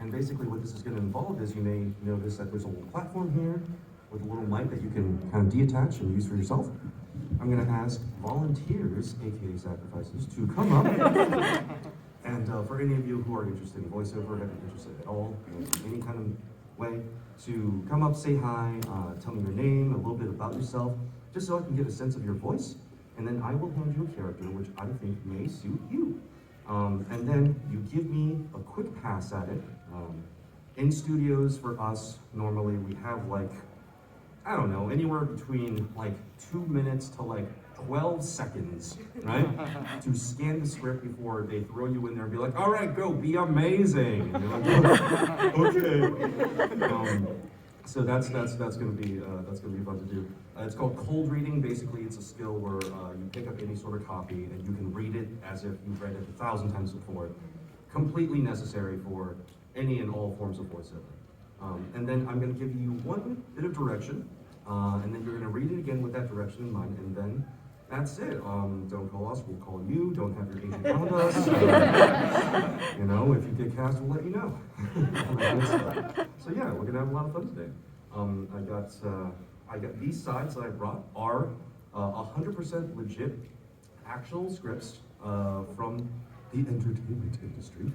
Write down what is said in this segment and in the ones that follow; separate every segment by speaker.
Speaker 1: And basically what this is going to involve is you may notice that there's a little platform here with a little mic that you can kind of detach and use for yourself. I'm going to ask volunteers, aka sacrifices, to come up. And for any of you who are interested in voiceover, have interested at all, in any kind of way, to come up, say hi, tell me your name, a little bit about yourself, just so I can get a sense of your voice. And then I will hand you a character which I think may suit you. And then you give me a quick pass at it. In studios for us, normally we have like, I don't know, anywhere between like 2 minutes to like 12 seconds, right? To scan the script before they throw you in there and be like, all right, go, be amazing. And you're like, okay. So that's gonna be fun to do. It's called cold reading. Basically, it's a skill where you pick up any sort of copy and you can read it as if you've read it 1,000 times before. Completely necessary for any and all forms of voiceover. And then I'm gonna give you one bit of direction, and then you're gonna read it again with that direction in mind, and then that's it. Don't call us, we'll call you. Don't have your agent hound us. You know, if you get cast, we'll let you know. So yeah, we're gonna have a lot of fun today. I got these sides that I brought are 100% legit actual scripts from the entertainment industry.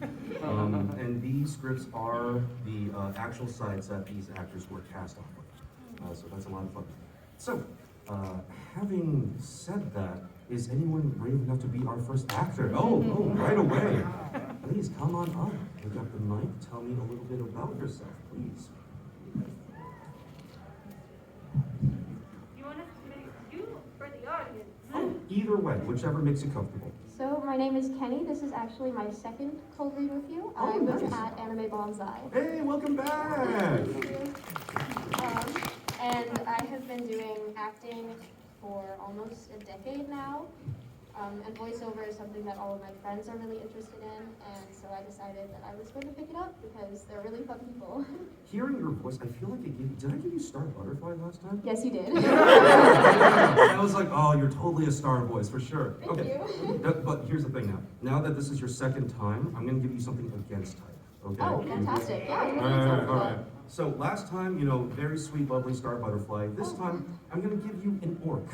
Speaker 1: And these scripts are the actual sides that these actors were cast on. So that's a lot of fun. So, having said that, is anyone brave enough to be our first actor? Oh, right away. Please, come on up. Pick up the mic. Tell me a little bit about yourself, please.
Speaker 2: You want us to make you for the audience?
Speaker 1: Oh, either way, whichever makes you comfortable.
Speaker 3: So, my name is Kenny. This is actually my second cold read with you. I was at Anime Bonsai.
Speaker 1: Hey, welcome back!
Speaker 3: Thank you. And I have been doing acting for almost a decade now. And voiceover is something that all of my friends are really interested in, and so I decided that I was going to pick it up because they're really fun people.
Speaker 1: Hearing your voice, I feel like did I give you Star Butterfly last time?
Speaker 3: Yes, you did.
Speaker 1: I was like, oh, you're totally a star voice, for sure.
Speaker 3: Thank you.
Speaker 1: But here's the thing now. Now that this is your second time, I'm going to give you something against type, okay?
Speaker 3: Oh, fantastic. Yeah,
Speaker 1: All right. So last time, very sweet, bubbly Star Butterfly. This time, I'm going to give you an orc.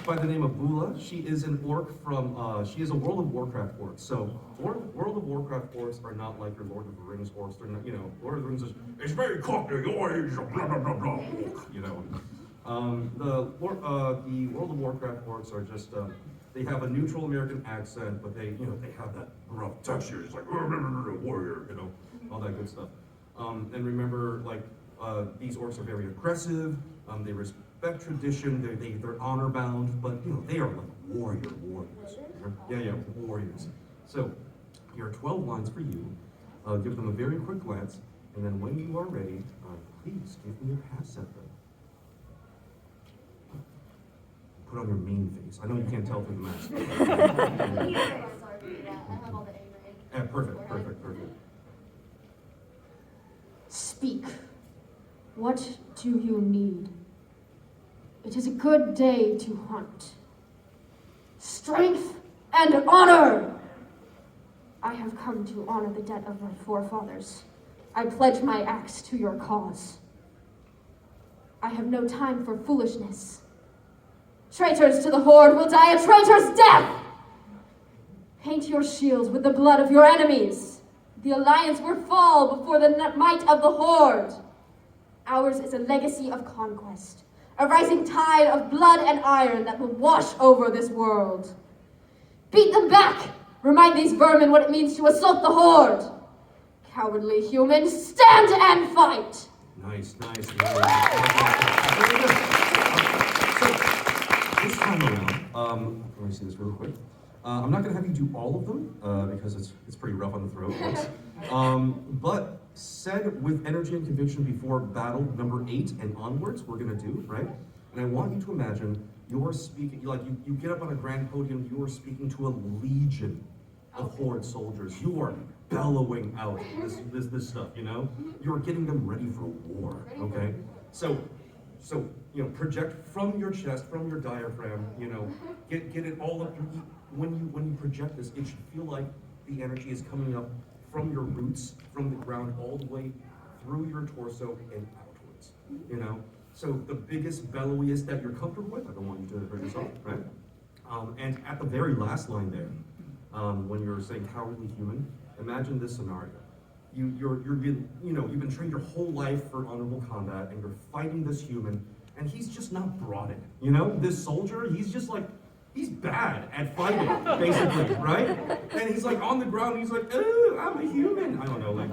Speaker 1: By the name of Bula. She is an orc from, she is a World of Warcraft orc. So, World of Warcraft orcs are not like your Lord of the Rings orcs. They're not, Lord of the Rings is, it's very cockney, blah, blah, blah, blah, the World of Warcraft orcs are just, they have a neutral American accent, but they have that rough texture. It's like, warrior, all that good stuff. And remember, these orcs are very aggressive. They respect tradition. They're honor bound, but they are like warriors. Yeah, warriors. So here are 12 lines for you. Give them a very quick glance, and then when you are ready, please give me a pass at them. Put on your mean face. I know you can't tell through the mask.
Speaker 3: I have all the A grade.
Speaker 1: Yeah, perfect.
Speaker 4: Speak. What do you need? It is a good day to hunt. Strength and honor! I have come to honor the debt of my forefathers. I pledge my axe to your cause. I have no time for foolishness. Traitors to the Horde will die a traitor's death! Paint your shields with the blood of your enemies. The Alliance will fall before the might of the Horde. Ours is a legacy of conquest, a rising tide of blood and iron that will wash over this world. Beat them back! Remind these vermin what it means to assault the Horde! Cowardly humans, stand and fight!
Speaker 1: Nice. So, this time around, let me see this real quick. I'm not going to have you do all of them, because it's pretty rough on the throat. But said with energy and conviction before battle number 8 and onwards, we're going to do, right? And I want you to imagine you're speaking, you get up on a grand podium, you are speaking to a legion of Horde soldiers. You are bellowing out this stuff, You're getting them ready for war, okay? So project from your chest, from your diaphragm, get it all up. When you project this, it should feel like the energy is coming up from your roots, from the ground, all the way through your torso and outwards, you know? So the biggest, bellowiest that you're comfortable with, I don't want you to hurt yourself, right? And at the very last line there, when you're saying cowardly human, imagine this scenario. You've been trained your whole life for honorable combat, and you're fighting this human, and he's just not brought it. You know, this soldier, he's just like, he's bad at fighting, basically, right? And he's like on the ground, and he's like, oh, I'm a human. I don't know, like,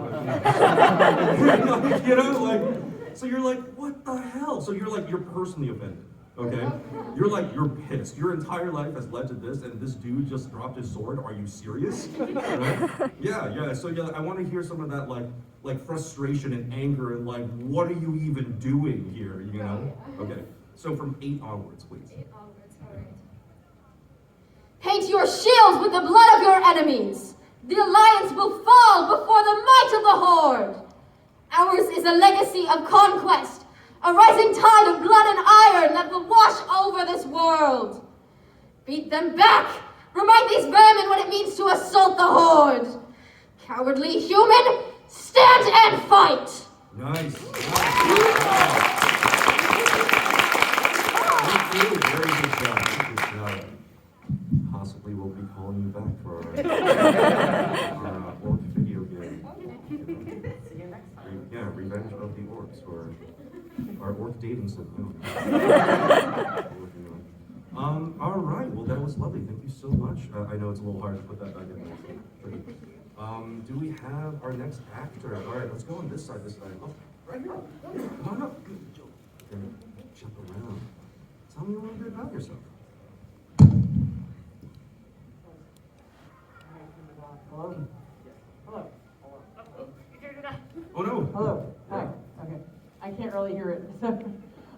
Speaker 1: so you're like, what the hell? So you're personally offended, okay? You're pissed. Your entire life has led to this, and this dude just dropped his sword. Are you serious? Right? Yeah. So I want to hear some of that, like frustration and anger, and like, what are you even doing here? You know? Okay. So from 8 onwards, please.
Speaker 3: 8 onwards, all right.
Speaker 4: Paint your shields with the blood of your enemies. The alliance will fall before the might of the horde. Ours is a legacy of conquest, a rising tide of blood and iron that will wash over this world. Beat them back. Remind these vermin what it means to assault the horde. Cowardly human, stand and fight.
Speaker 1: Nice. Very good job. Possibly we'll be calling you back for our orc video game.
Speaker 2: See you next time.
Speaker 1: Yeah, Revenge of the Orcs, or our orc dating sim. All right, well that was lovely. Thank you so much. I know it's a little hard to put that back in there. Do we have our next actor? All right, let's go on this side. Oh, right here. Come on up. Okay, jump around. Tell me a little bit about yourself.
Speaker 5: Hello? Hello?
Speaker 2: You turned it on.
Speaker 1: Oh no.
Speaker 5: Hello? Hi. Okay. I can't really hear it.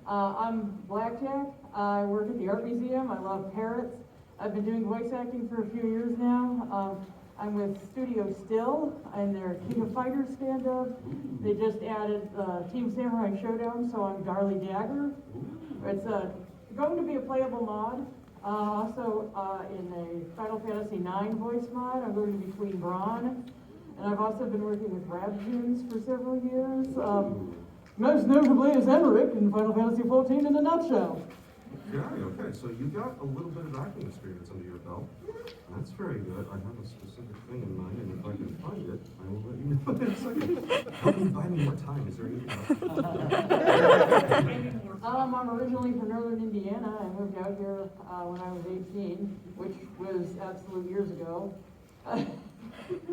Speaker 5: I'm Blackjack. I work at the Art Museum. I love parrots. I've been doing voice acting for a few years now. I'm with Studio Still and their King of Fighters stand-up. They just added Team Samurai Showdown, so I'm Darlie Dagger. It's going to be a playable mod. Also, in a Final Fantasy IX voice mod, I'm going to be Queen Braun. And I've also been working with Rabjunes for several years. Most notably as Emmerich in Final Fantasy XIV in a nutshell.
Speaker 1: Okay, so you got a little bit of acting experience under your belt. That's very good. I have a specific thing in mind, and if I can find it, I will let you know in a second. Help me buy me more time. Is there anything else?
Speaker 5: I'm originally from Northern Indiana. I moved out here when I was 18, which was absolute years ago.
Speaker 1: All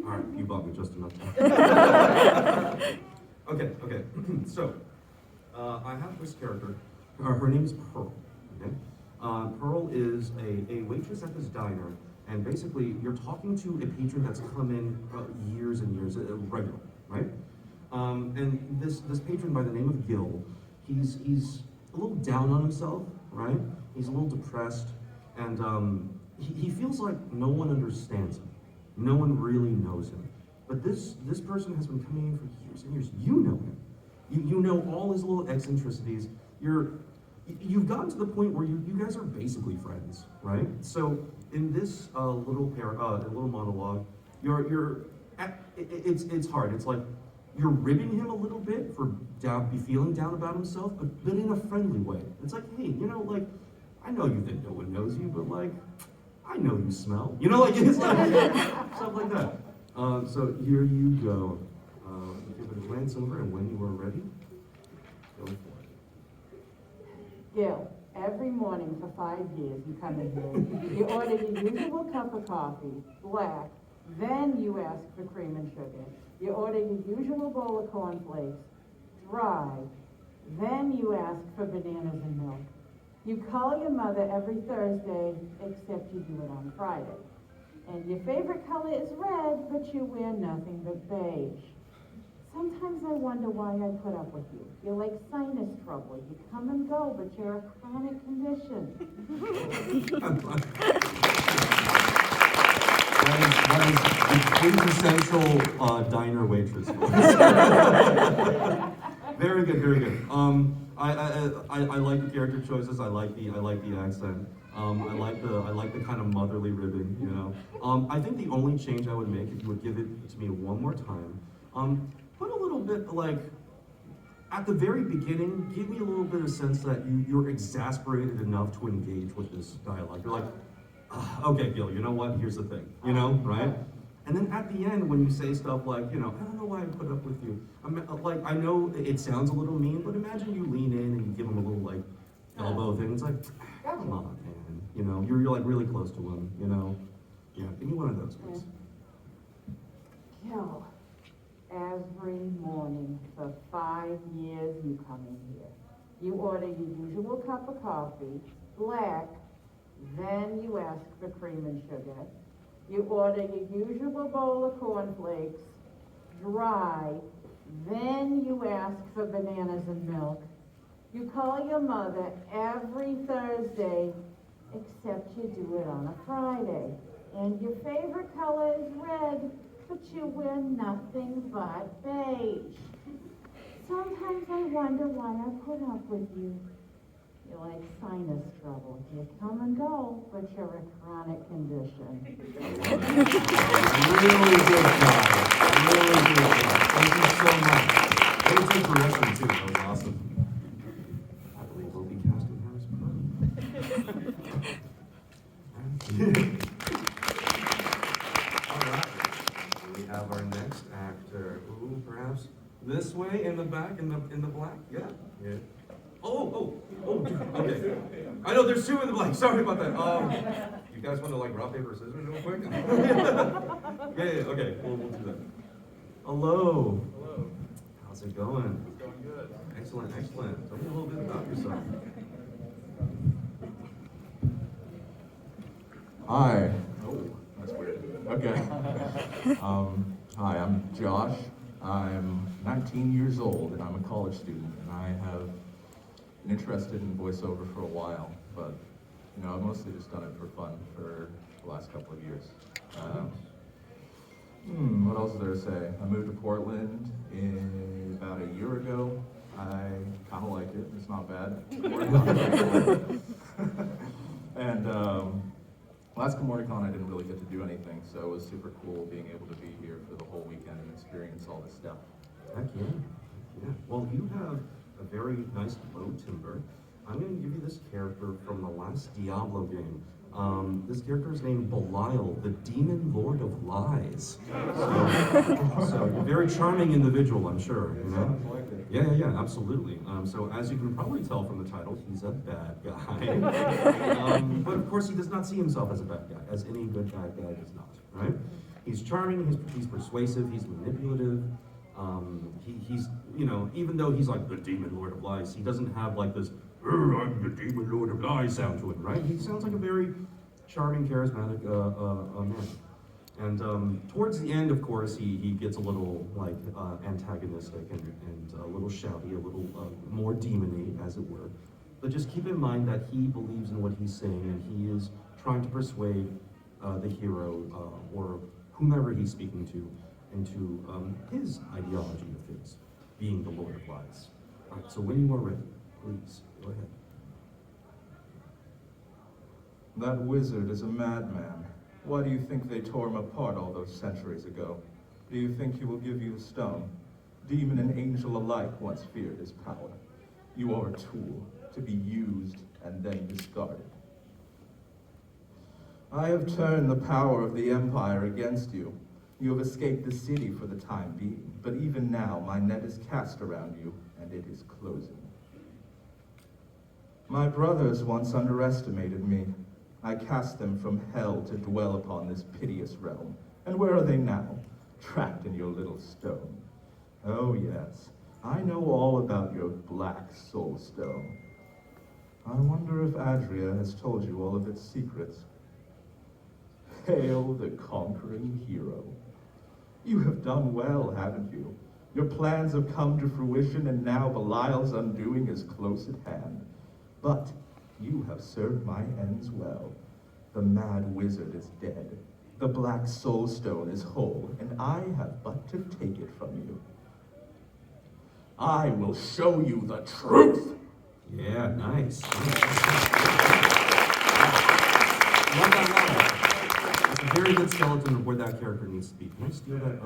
Speaker 1: right, you bought me just enough time. Okay. So, I have this character. Her name is Pearl. Okay? Pearl is a waitress at this diner, and basically you're talking to a patron that's come in years and years, regular, right? And this patron by the name of Gil, he's a little down on himself, right? He's a little depressed, and he feels like no one understands him. No one really knows him. But this person has been coming in for years and years. You know him. You know all his little eccentricities. You've gotten to the point where you guys are basically friends, right? So in this little monologue, it's hard. It's like you're ribbing him a little bit for feeling down about himself, but in a friendly way. It's like, hey, like, I know you think no one knows you, but like, I know you smell. Like it's like stuff like that. So here you go. Give it a glance over, and when you are ready, go for it.
Speaker 5: Gil, every morning for 5 years you come in here, you order your usual cup of coffee, black, then you ask for cream and sugar. You order your usual bowl of cornflakes, dry, then you ask for bananas and milk. You call your mother every Thursday, except you do it on Friday. And your favorite color is red, but you wear nothing but beige. Sometimes I wonder why I put up with you. You're like sinus trouble. You come and go, but you're a chronic condition.
Speaker 1: That is the quintessential diner waitress voice. Very good. I like the character choices. I like the accent. I like the kind of motherly ribbon, you know. I think the only change I would make, if you would give it to me one more time, put a little bit like, at the very beginning, give me a little bit of sense that you're exasperated enough to engage with this dialogue. You're like, okay, Gil, you know what? Here's the thing, you know, right? And then at the end, when you say stuff like, you know, I don't know why I put up with you. Like, I know it sounds a little mean, but imagine you lean in and you give him a little like elbow thing. It's like, come on, man. You know, you're like really close to him. You know, yeah. Give me one of those, please.
Speaker 5: Gil, every morning for 5 years you come in here. You order your usual cup of coffee, black, then you ask for cream and sugar. You order your usual bowl of cornflakes, dry, then you ask for bananas and milk. You call your mother every Thursday, except you do it on a Friday. And your favorite color is red, but you wear nothing but beige. Sometimes I wonder why I put up with you. You're like sinus trouble. You come and go, but you're a chronic condition.
Speaker 1: Really good job. Really good job. Thank you so much. Thank you for listening too. That was awesome. I believe we'll be casting her as All right. We have our next actor. Ooh, perhaps this way in the back, in the black. Yeah. Yeah. Oh, okay. I know there's two in the black. Sorry about that. You guys want to like rock, paper, scissors real quick? Yeah, okay. We'll do that. Hello.
Speaker 6: Hello.
Speaker 1: How's it going?
Speaker 6: It's going good.
Speaker 1: Excellent, excellent. Tell me a little bit about yourself.
Speaker 6: Hi. Oh, that's weird. Okay. Hi, I'm Josh. I'm 19 years old and I'm a college student, and I have been interested in voiceover for a while, but you know, I've mostly just done it for fun for the last couple of years. What else is there to say? I moved to Portland about a year ago. I kind of like it. It's not bad. And last Kumoricon, I didn't really get to do anything, so it was super cool being able to be here for the whole weekend and experience all this stuff.
Speaker 1: Heck yeah. Yeah. Well, you have a very nice low timbre. I'm going to give you this character from the last Diablo game. This character is named Belial, the Demon Lord of Lies. So a very charming individual, I'm sure. You know?
Speaker 6: Sounds like it.
Speaker 1: Yeah, absolutely. So as you can probably tell from the title, he's a bad guy. But of course, he does not see himself as a bad guy, as any good bad guy does not, right? He's charming, he's persuasive, he's manipulative. He's, you know, even though he's like the Demon Lord of Lies, he doesn't have like this, I'm the Demon Lord of Lies sound to him, right? He sounds like a very charming, charismatic man. And towards the end, of course, he gets a little like antagonistic and a little shouty, a little more demon-y, as it were. But just keep in mind that he believes in what he's saying, and he is trying to persuade the hero or whomever he's speaking to into his ideology of his, being the Lord of Lies. All right, so when you are ready, please go ahead.
Speaker 6: That wizard is a madman. Why do you think they tore him apart all those centuries ago? Do you think he will give you the stone? Demon and angel alike once feared his power. You are a tool, to be used and then discarded. I have turned the power of the Empire against you. You have escaped the city for the time being, but even now my net is cast around you, and it is closing. My brothers once underestimated me. I cast them from hell to dwell upon this piteous realm. And where are they now? Trapped in your little stone. Oh yes, I know all about your black soul stone. I wonder if Adria has told you all of its secrets. Hail the conquering hero. You have done well, haven't you? Your plans have come to fruition, and now Belial's undoing is close at hand. But you have served my ends well. The mad wizard is dead. The black soul stone is whole, and I have but to take it from you. I will show you the truth!
Speaker 1: Yeah, nice. Love that line. It's a very good skeleton of where that character needs to be. Can I steal that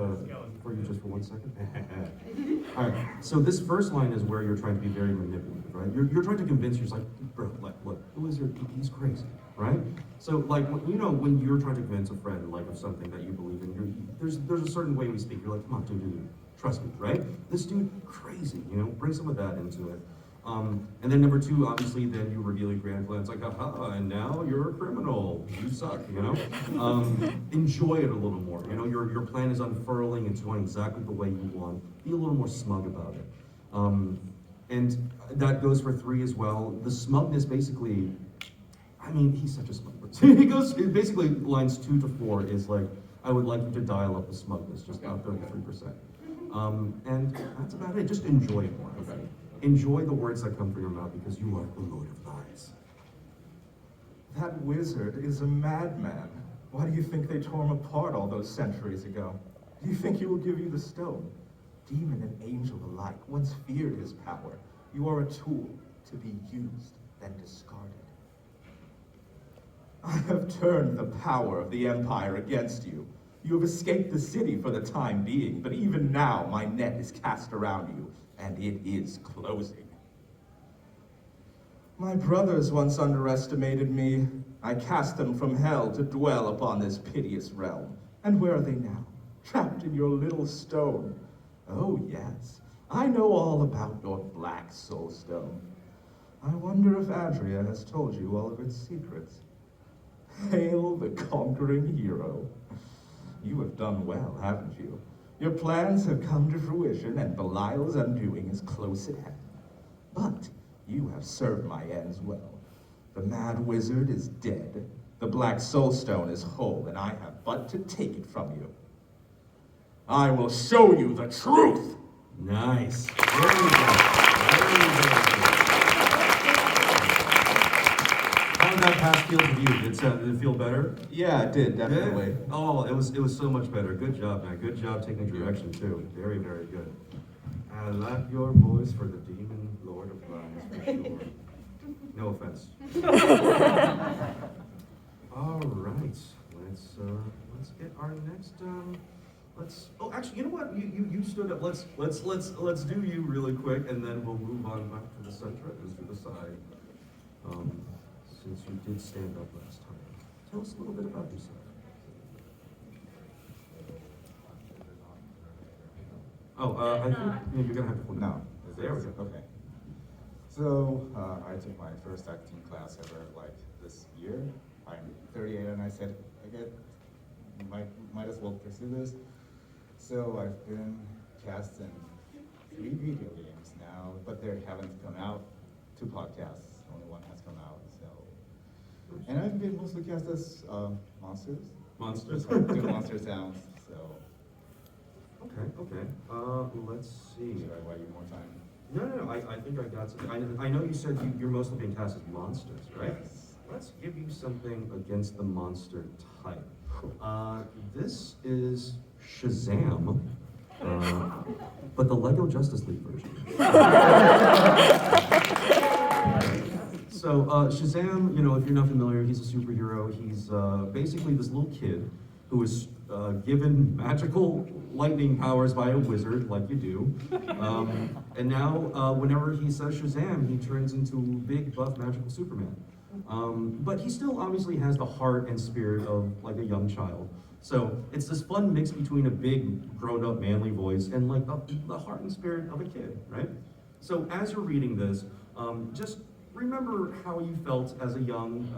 Speaker 1: for you just for 1 second? All right. So this first line is where you're trying to be very manipulative, right? You're trying to convince yourself, like, bro, look, who is your? He's crazy, right? So like, when you're trying to convince a friend like of something that you believe in, there's a certain way we speak. You're like, come on, dude, trust me, right? This dude crazy, bring some of that into it. And then number two, obviously, then you reveal your grand plan. It's like, aha, and now you're a criminal. You suck, Enjoy it a little more. Your plan is unfurling. It's going exactly the way you want. Be a little more smug about it. And that goes for 3 as well. The smugness, basically, he's such a smug person. He goes, basically, lines 2 to 4 is like, I would like you to dial up the smugness, just about 33%. And that's about it. Just enjoy it more. Okay? Enjoy the words that come from your mouth because you are the Lord of Lies.
Speaker 6: That wizard is a madman. Why do you think they tore him apart all those centuries ago? Do you think he will give you the stone? Demon and angel alike once feared his power. You are a tool to be used, then discarded. I have turned the power of the Empire against you. You have escaped the city for the time being, but even now my net is cast around you, and it is closing. My brothers once underestimated me. I cast them from hell to dwell upon this piteous realm. And where are they now? Trapped in your little stone. Oh yes, I know all about your black soul stone. I wonder if Adria has told you all of its secrets. Hail the conquering hero. You have done well, haven't you? Your plans have come to fruition, and Belial's undoing is close at hand. But you have served my ends well. The mad wizard is dead. The black soul stone is whole, and I have but to take it from you. I will show you the truth!
Speaker 1: Nice. Very good. How did that pass feel to you? Did it feel better?
Speaker 6: Yeah, it did, definitely.
Speaker 1: Yeah. Oh, it was so much better. Good job, man. Good job taking direction too. Very, very good. I like your voice for the demon Lord of Lies, for sure. No offense. All right. Let's get our next. Oh, actually, you know what? You stood up. Let's do you really quick, and then we'll move on back to the center, to the side. Since you did stand up last time, tell us a little bit about yourself. I think you're gonna have to put
Speaker 7: No.
Speaker 1: There we go.
Speaker 7: Okay. So, I took my first acting class ever, this year. I'm 38 and I said, might as well pursue this. So I've been cast in 3 video games now, but they haven't come out. 2 podcasts, only 1 has come out, so. And I've been mostly cast as monsters.
Speaker 1: Monsters?
Speaker 7: Do monster sounds, so.
Speaker 1: Okay. Let's see.
Speaker 7: Should I write you more time?
Speaker 1: No. I think I got something. I know you said you're mostly being cast as monsters, right?
Speaker 7: Yes.
Speaker 1: Let's give you something against the monster type. This is Shazam, but the Lego Justice League version. So Shazam, if you're not familiar, he's a superhero. He's basically this little kid who is given magical lightning powers by a wizard, like you do. And now, whenever he says Shazam, he turns into big, buff, magical Superman. But he still obviously has the heart and spirit of like a young child. So it's this fun mix between a big, grown-up, manly voice and like the heart and spirit of a kid, right? So as you're reading this, just remember how you felt as a young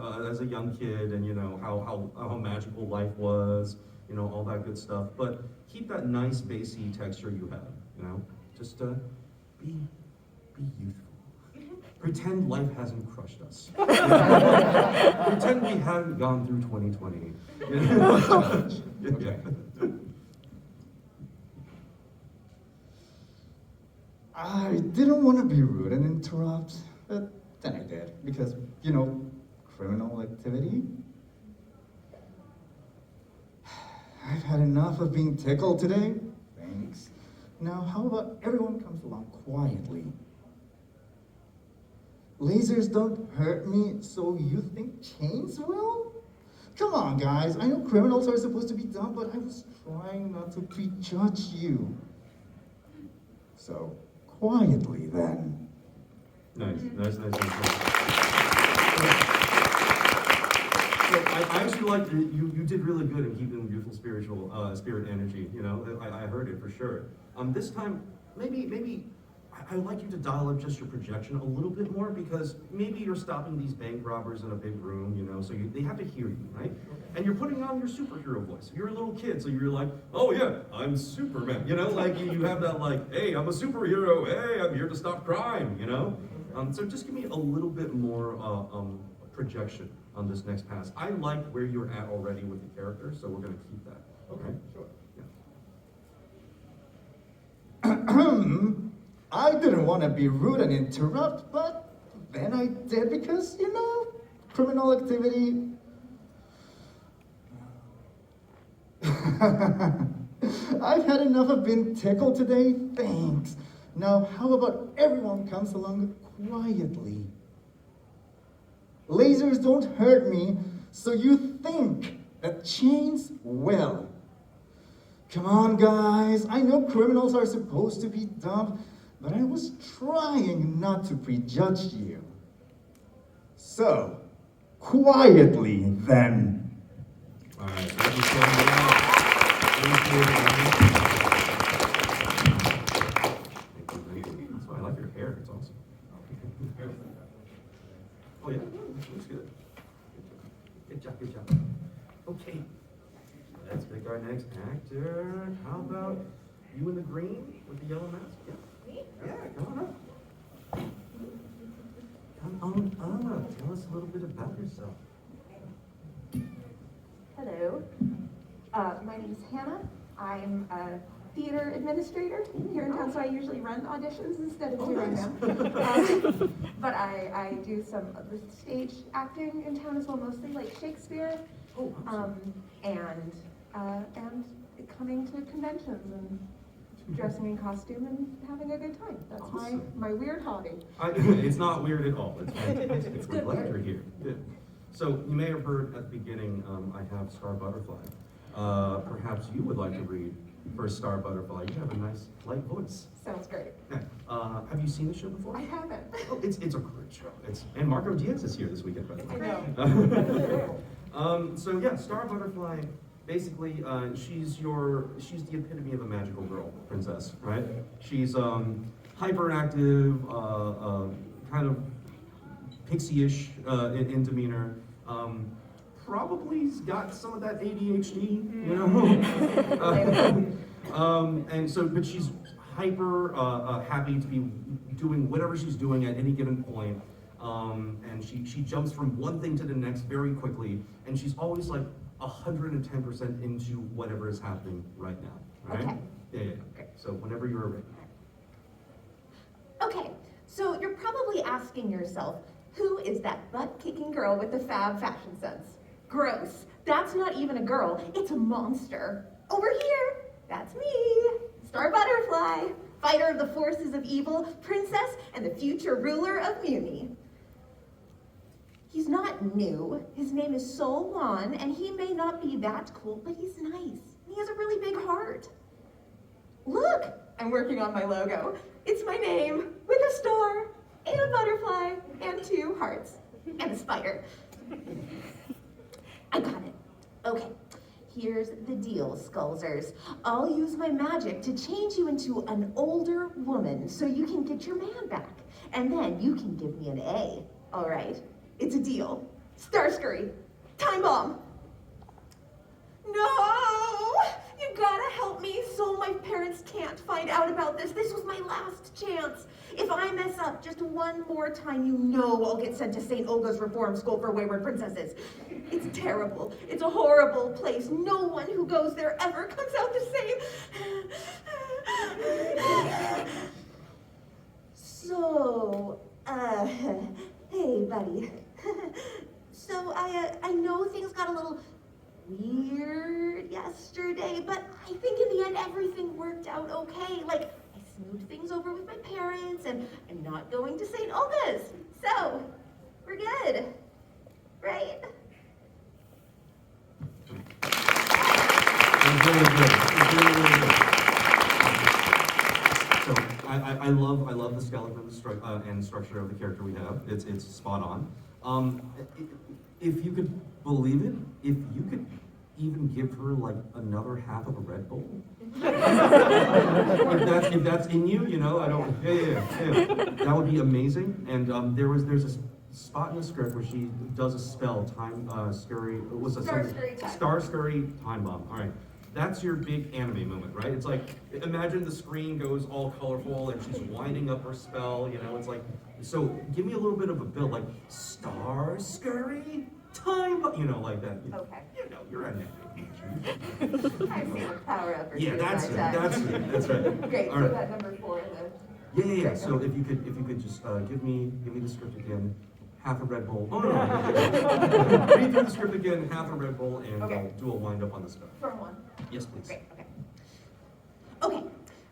Speaker 1: kid, and how magical life was, all that good stuff. But keep that nice bassy texture you have, just be youthful. Pretend life hasn't crushed us. Pretend we haven't gone through 2020.
Speaker 7: Okay. I didn't want to be rude and interrupt, but then I did, because, criminal activity. I've had enough of being tickled today. Thanks. Now, how about everyone comes along quietly? Lasers don't hurt me, so you think chains will? Come on, guys. I know criminals are supposed to be dumb, but I was trying not to prejudge you. So, quietly then.
Speaker 1: Nice. So I actually like that you did really good in keeping the youthful spiritual spirit energy. You know, I heard it for sure. This time, maybe I'd like you to dial up just your projection a little bit more, because maybe you're stopping these bank robbers in a big room, you know, so they have to hear you, right? And you're putting on your superhero voice. You're a little kid, so you're like, oh yeah, I'm Superman, you know, like you have that like, hey, I'm a superhero, hey, I'm here to stop crime, you know? So just give me a little bit more projection on this next pass. I like where you're at already with the character, so we're gonna keep that.
Speaker 7: Okay,
Speaker 1: sure.
Speaker 7: I didn't want to be rude and interrupt, but then I did because, you know, criminal activity. I've had enough of being tickled today, thanks. Now, how about everyone comes along quietly? Lasers don't hurt me, so you think that chains will. Come on, guys. I know criminals are supposed to be dumb, but I was trying not to prejudge you. So, quietly then.
Speaker 1: All right, thank you so much. Thank you. That's why I like your hair. It's awesome. Oh yeah, looks good. Good job. Okay, let's pick our next actor. How about you in the green with the yellow mask? Yeah. Yeah, come on up. Come on up. Tell us a little bit about yourself.
Speaker 8: Hello, my name is Hannah. I'm a theater administrator here in town, so I usually run auditions instead of doing
Speaker 1: nice.
Speaker 8: them. But I do some of the stage acting in town as well, mostly like Shakespeare,
Speaker 1: Oh, awesome.
Speaker 8: and coming to conventions and dressing in costume and having a good time. That's
Speaker 1: Awesome.
Speaker 8: my weird hobby.
Speaker 1: It's not weird at all. It's fantastic. We're glad you're here. Good. So you may have heard at the beginning, I have Star Butterfly. Perhaps you would like to read for Star Butterfly. You have a nice, light voice.
Speaker 8: Sounds great.
Speaker 1: Yeah. Have you seen the show before?
Speaker 8: I haven't.
Speaker 1: Oh, it's a great show. And Marco Diaz is here this weekend, by the way.
Speaker 8: I know.
Speaker 1: So yeah, Star Butterfly. Basically, she's the epitome of a magical girl princess, right? She's hyperactive, kind of pixie-ish in demeanor. Probably's got some of that ADHD, you know. And so, but she's hyper happy to be doing whatever she's doing at any given point. And she jumps from one thing to the next very quickly, and she's always like 110% into whatever is happening right now, right?
Speaker 8: Okay.
Speaker 1: Yeah. So whenever you're ready.
Speaker 8: Okay, so you're probably asking yourself, who is that butt-kicking girl with the fab fashion sense? Gross. That's not even a girl, it's a monster. Over here, that's me, Star Butterfly, fighter of the forces of evil, princess, and the future ruler of Muni. He's not new. His name is Sol Juan, and he may not be that cool, but he's nice. He has a really big heart. Look, I'm working on my logo. It's my name, with a star, and a butterfly, and 2 hearts, and a spider. I got it. Okay, here's the deal, Skullzers. I'll use my magic to change you into an older woman so you can get your man back. And then you can give me an A, all right? It's a deal. Starscurry, time bomb. No! You gotta help me so my parents can't find out about this. This was my last chance. If I mess up just one more time, you know I'll get sent to St. Olga's Reform School for Wayward Princesses. It's terrible. It's a horrible place. No one who goes there ever comes out the same. So, hey, buddy. So I know things got a little weird yesterday, but I think in the end everything worked out okay. Like, I smoothed things over with my parents, and I'm not going to St. Olga's. So, we're good, right?
Speaker 1: was really good. It was really, really good. So I love the skeleton and structure of the character we have. It's spot on. If you could believe it, if you could even give her like another half of a Red Bull. if that's in you, you know, I don't. Yeah. That would be amazing. And there's a spot in the script where she does a spell, scurry. What's that?
Speaker 8: Star Scurry Time.
Speaker 1: Star Scurry Time Bomb. All right. That's your big anime moment, right? It's like, imagine the screen goes all colorful and she's winding up her spell, you know, it's like, so give me a little bit of a build, like, Star Scurry Time Bomb, you know, like that.
Speaker 8: Okay.
Speaker 1: You know, you're an
Speaker 8: I've seen the power up.
Speaker 1: Yeah, that's right.
Speaker 8: Great,
Speaker 1: All
Speaker 8: so
Speaker 1: right.
Speaker 8: that number 4 then.
Speaker 1: Yeah. So if you could just give me the script again, half a Red Bull. Oh no. Read through the script again, half a Red Bull, and
Speaker 8: Okay.
Speaker 1: I'll do a wind up on the spell.
Speaker 8: From 1.
Speaker 1: Yes, please.
Speaker 8: Great, okay. Okay,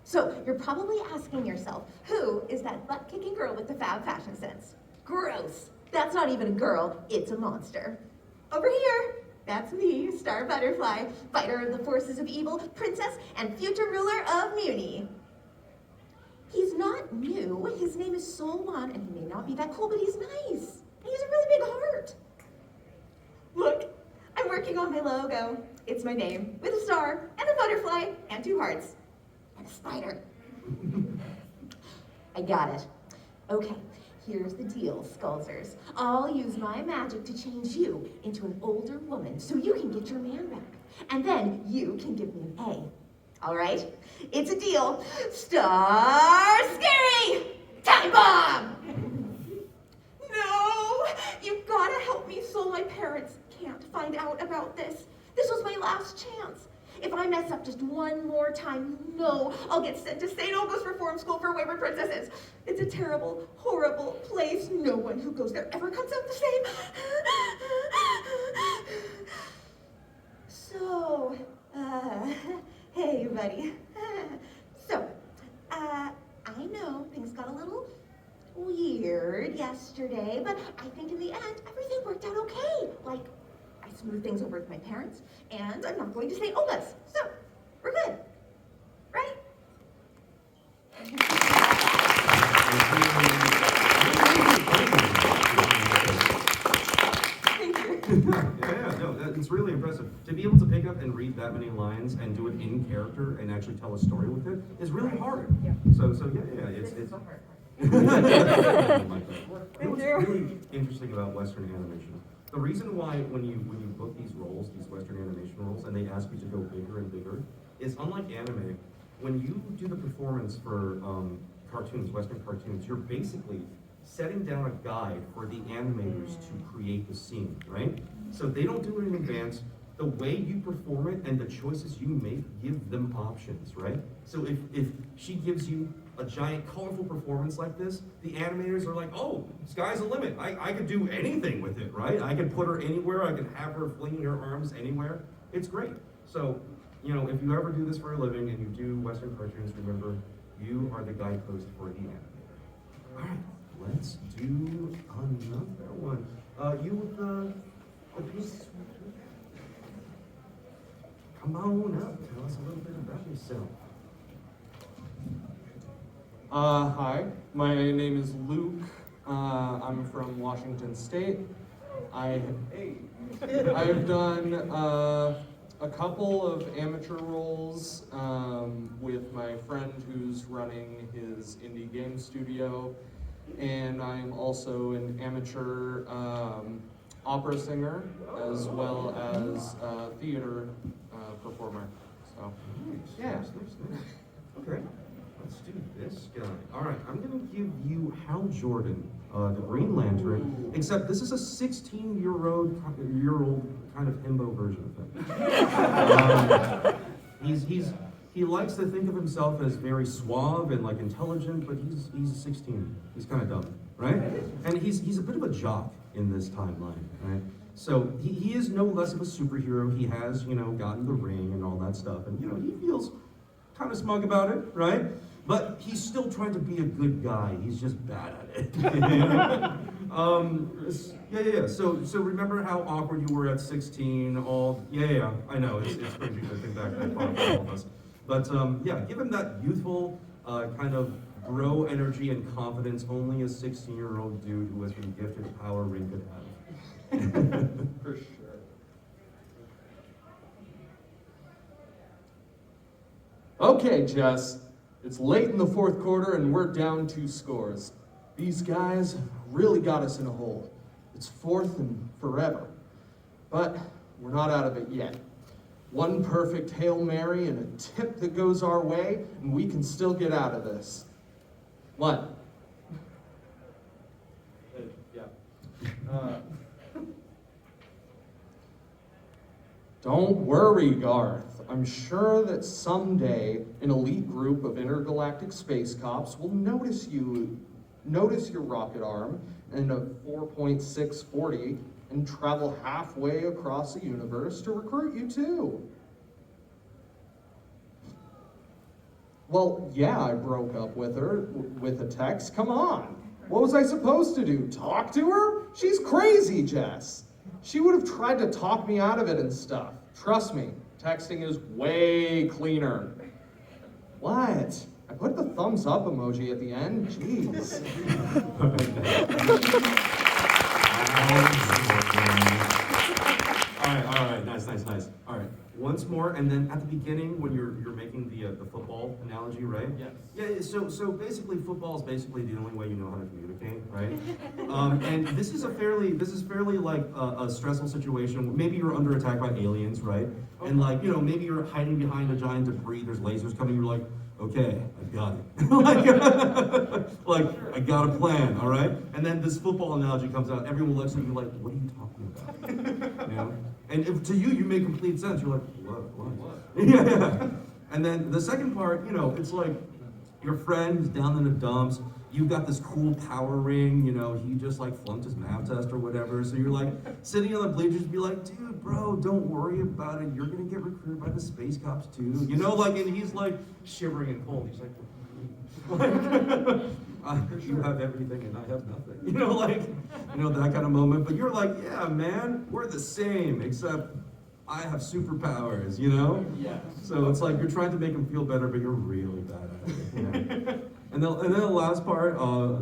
Speaker 8: so you're probably asking yourself, who is that butt-kicking girl with the fab fashion sense? Gross. That's not even a girl, it's a monster. Over here, that's me, Star Butterfly, fighter of the forces of evil, princess, and future ruler of Muni. He's not new. His name is Solwan, and he may not be that cool, but he's nice. And he has a really big heart. Look, I'm working on my logo. It's my name, with a star, and a butterfly, and 2 hearts, and a spider. I got it. Okay, here's the deal, Skulzers. I'll use my magic to change you into an older woman so you can get your man back. And then you can give me an A. All right? It's a deal. Star Scary Time Bomb! No! You've gotta help me so my parents can't find out about this. This was my last chance. If I mess up just one more time, you know I'll get sent to St. Olga's Reform School for Wayward Princesses. It's a terrible, horrible place. No one who goes there ever comes out the same. So, hey, buddy. So, I know things got a little weird yesterday, but I think in the end, everything worked out okay. Like, I smoothed things over with my parents, and I'm not going to St. Olga's. So, we're good. Right? Thank you.
Speaker 1: No, it's really impressive. To be able to pick up and read that many lines and do it in character and actually tell a story with it is really hard.
Speaker 8: Yeah.
Speaker 1: So yeah, it's
Speaker 8: the hard part.
Speaker 1: What's really interesting about Western animation, the reason why when you book these roles, these Western animation roles, and they ask you to go bigger and bigger, is unlike anime, when you do the performance for cartoons, Western cartoons, you're basically setting down a guide for the animators to create the scene, right? So they don't do it in advance. The way you perform it and the choices you make give them options, right? So if she gives you a giant colorful performance like this, the animators are like, oh, sky's the limit. I could do anything with it, right? I can put her anywhere. I can have her flinging her arms anywhere. It's great. So, you know, if you ever do this for a living and you do Western cartoons, remember, you are the guidepost for the animator. All right, let's do another one. You with the piece. Come on up. Tell us a little bit about yourself.
Speaker 9: Hi, my name is Luke. I'm from Washington State. I've done a couple of amateur roles with my friend who's running his indie game studio, and I'm also an amateur opera singer as well as theater performer. So, yeah.
Speaker 1: Nice. Okay. Let's do this guy. All right, I'm gonna give you Hal Jordan, the Green Lantern, except this is a 16-year-old kind of himbo version of him. He likes to think of himself as very suave and like intelligent, but he's 16. He's kind of dumb, right? And he's a bit of a jock in this timeline, right? So he is no less of a superhero. He has, you know, gotten the ring and all that stuff, and you know, he feels kind of smug about it, right? But he's still trying to be a good guy. He's just bad at it. Yeah. So remember how awkward you were at 16? Yeah. I know it's crazy to think back that far for all of us. But yeah, give him that youthful kind of bro energy and confidence only a 16-year-old dude who has been gifted a power ring could have.
Speaker 9: For sure. Okay, Jess. It's late in the fourth quarter and we're down 2 scores. These guys really got us in a hole. It's fourth and forever. But we're not out of it yet. One perfect Hail Mary and a tip that goes our way, and we can still get out of this. What? Yeah. Don't worry, Garth. I'm sure that someday an elite group of intergalactic space cops will notice your rocket arm and a 4.640 and travel halfway across the universe to recruit you too. Well, yeah, I broke up with her with a text. Come on. What was I supposed to do? Talk to her? She's crazy, Jess. She would have tried to talk me out of it and stuff. Trust me, texting is way cleaner. What? I put the thumbs up emoji at the end. Jeez.
Speaker 1: All right, nice. All right, once more, and then at the beginning when you're making the football analogy, right?
Speaker 9: Yes.
Speaker 1: Yeah. So basically, football is basically the only way you know how to communicate, right? And this is fairly like a stressful situation. Maybe you're under attack by aliens, right? And like maybe you're hiding behind a giant debris. There's lasers coming. You're like, okay, I got it. like I got a plan, all right? And then this football analogy comes out. Everyone looks at you like, what are you talking about? And if to you make complete sense. You're like, what? Yeah. And then the second part, it's like your friend who's down in the dumps. You've got this cool power ring. He just like flunked his math test or whatever. So you're like sitting on the bleachers, be like, dude, bro, don't worry about it. You're gonna get recruited by the space cops too. And he's like shivering and cold. He's like, you have everything and I have nothing. That kind of moment. But you're like, yeah, man, we're the same, except I have superpowers,
Speaker 9: Yeah.
Speaker 1: So it's like you're trying to make him feel better, but you're really bad at it. And then the last part, I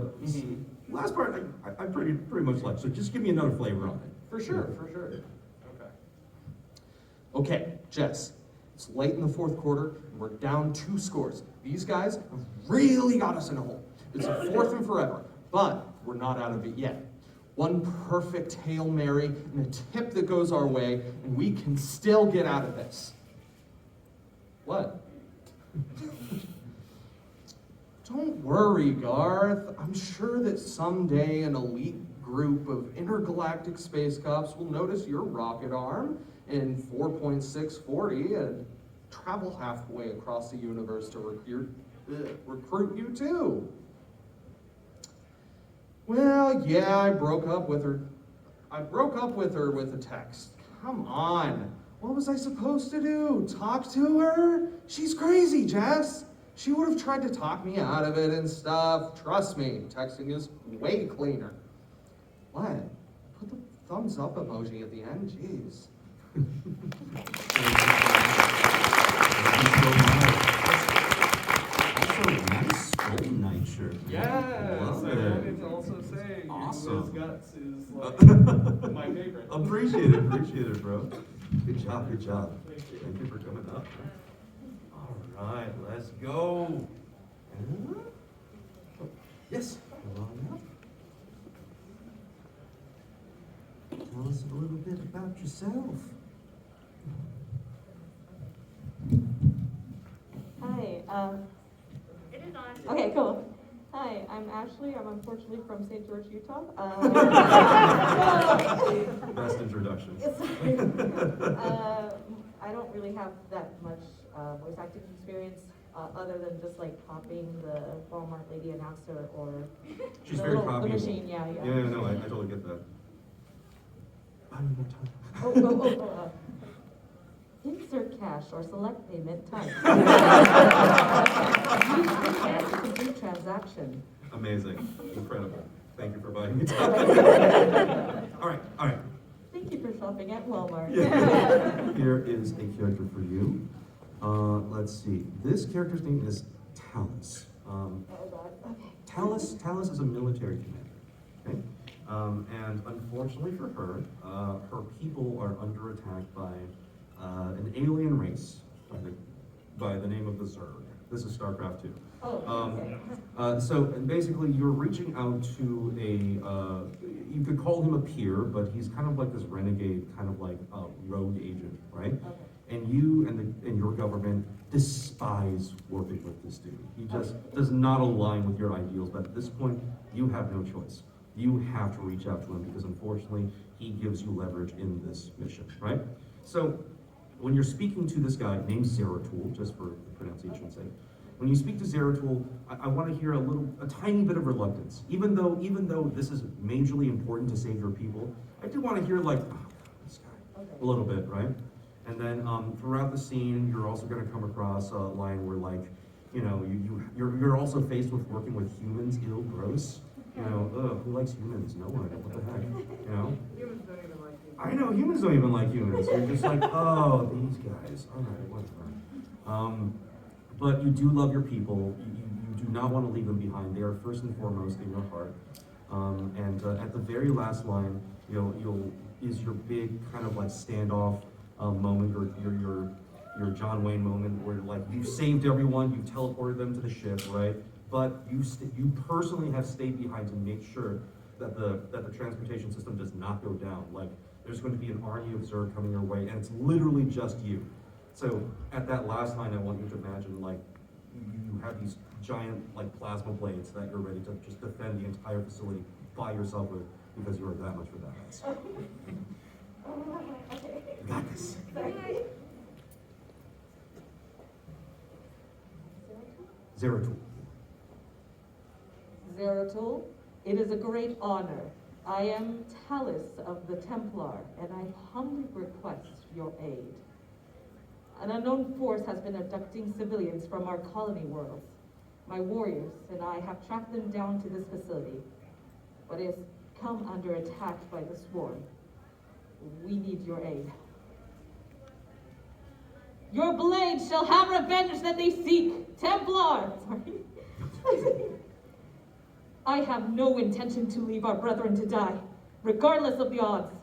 Speaker 1: pretty much like. So just give me another flavor on it.
Speaker 9: For sure. Okay, Jess. It's late in the fourth quarter, and we're down 2 scores. These guys have really got us in a hole. It's a fourth and forever, but we're not out of it yet. One perfect Hail Mary and a tip that goes our way, and we can still get out of this. What? Don't worry, Garth. I'm sure that someday an elite group of intergalactic space cops will notice your rocket arm in 4.640 and travel halfway across the universe to recruit you too. Well, yeah, I broke up with her with a text. Come on. What was I supposed to do? Talk to her? She's crazy, Jess. She would have tried to talk me out of it and stuff. Trust me, texting is way cleaner. What? Put the thumbs up emoji at the end? Jeez.
Speaker 1: Also, nice Skull Knight shirt.
Speaker 9: Yes,
Speaker 1: Love
Speaker 9: I
Speaker 1: it.
Speaker 9: wanted to also say
Speaker 1: Awesome.
Speaker 9: His guts is like my favorite.
Speaker 1: Appreciate it, bro. Good job. Thank you for coming up. All right, let's go. Yes, come on up. Tell us a little bit about yourself.
Speaker 10: Hi.
Speaker 2: It is on.
Speaker 10: Okay, cool. Hi, I'm Ashley. I'm unfortunately from St. George, Utah.
Speaker 1: Best introduction.
Speaker 10: I don't really have that much voice acting experience other than just like copying the Walmart lady announcer or
Speaker 1: She's
Speaker 10: the
Speaker 1: very
Speaker 10: little- the
Speaker 1: copyable.
Speaker 10: machine. Yeah.
Speaker 1: Yeah, no, I totally get that. I need more time.
Speaker 10: Insert cash or select payment type. Use the cash to complete transaction.
Speaker 1: Amazing, incredible. Thank you for for buying me time. All right.
Speaker 10: Thank you for shopping at Walmart.
Speaker 1: Here is a character for you. Let's see. This character's name is Talus.
Speaker 10: Oh God, okay.
Speaker 1: Talus is a military commander. Okay? And unfortunately for her, her people are under attack by an alien race by the name of the Zerg. This is StarCraft 2. So basically, you're reaching out to you could call him a peer, but he's kind of like this renegade, kind of like a rogue agent, right?
Speaker 10: Okay.
Speaker 1: And you and your government despise working with this dude. He just does not align with your ideals, but at this point, you have no choice. You have to reach out to him because unfortunately, he gives you leverage in this mission, right? So, when you're speaking to this guy named Zeratul, just for pronunciation's sake, when you speak to Zeratul, I want to hear a tiny bit of reluctance. Even though this is majorly important to save your people, I do want to hear like, oh, this guy, a little bit, right? And then throughout the scene, you're also going to come across a line where like, you know, you're also faced with working with humans, ill, gross. You know, who likes humans? No one. What the heck? You know?
Speaker 5: Humans don't even like you.
Speaker 1: I know humans don't even like humans. You're just like, oh, these guys. All right, whatever. But you do love your people. You do not want to leave them behind. They are first and foremost in your heart. And at the very last line, is your big kind of like standoff moment, or your John Wayne moment, where like you saved everyone, you teleported them to the ship, right? But you personally have stayed behind to make sure that the transportation system does not go down. Like there's going to be an army of Zerg coming your way, and it's literally just you. So at that last line, I want you to imagine like you have these giant like plasma blades that you're ready to just defend the entire facility by yourself with, because you are that much of a badass. You got this. Zeratul.
Speaker 10: Zeratul, it is a great honor. I am Talus of the Templar, and I humbly request your aid. An unknown force has been abducting civilians from our colony worlds. My warriors and I have tracked them down to this facility, but it has come under attack by the Swarm. We need your aid. Your blade shall have revenge that they seek, Templar! Sorry. I have no intention to leave our brethren to die, regardless of the odds.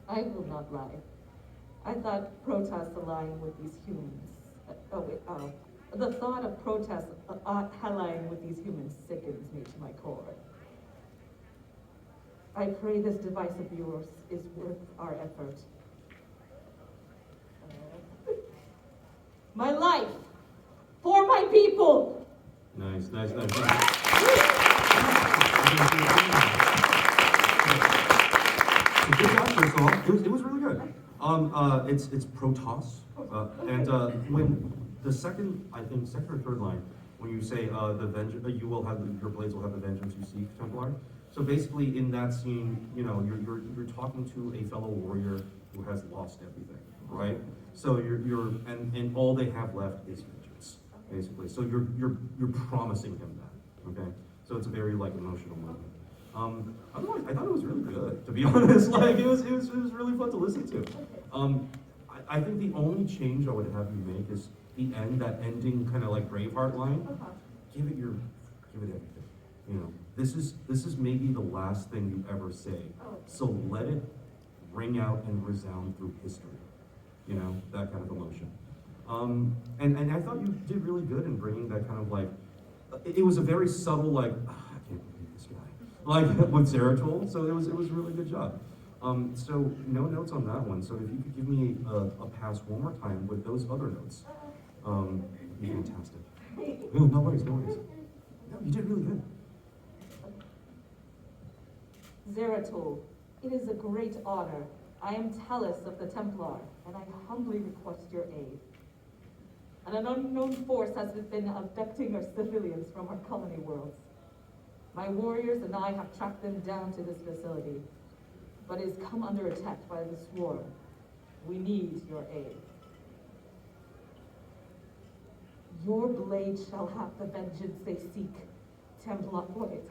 Speaker 10: I will not lie. I thought protests align with these humans. The thought of protests allying with these humans sickens me to my core. I pray this device of yours is worth our effort. My life for my people.
Speaker 1: Nice. So good job, first of all. It was really good. It's Protoss, and when the second or third line, when you say the vengeance, your blades will have the vengeance you seek, Templar. So basically, in that scene, you're talking to a fellow warrior who has lost everything, right? So and all they have left is vengeance, basically. So you're promising him that, okay? So it's a very like emotional moment. Otherwise, I thought it was really good, to be honest. Like it was really fun to listen to. I think the only change I would have you make is the end, that ending kind of like Braveheart line. Give it everything. This is maybe the last thing you ever say. So let it ring out and resound through history. That kind of emotion. And I thought you did really good in bringing that kind of like, it was a very subtle like, I can't believe this guy, like with Zeratul. So it was a really good job. So no notes on that one. So if you could give me a pass one more time with those other notes, it'd be fantastic. No worries. No, you did really good.
Speaker 10: Zeratul, it is a great honor. I am Talus of the Templar, and I humbly request your aid. An unknown force has been abducting our civilians from our colony worlds. My warriors and I have tracked them down to this facility, but it has come under attack by the Swarm. We need your aid. Your blade shall have the vengeance they seek. Templar, wait,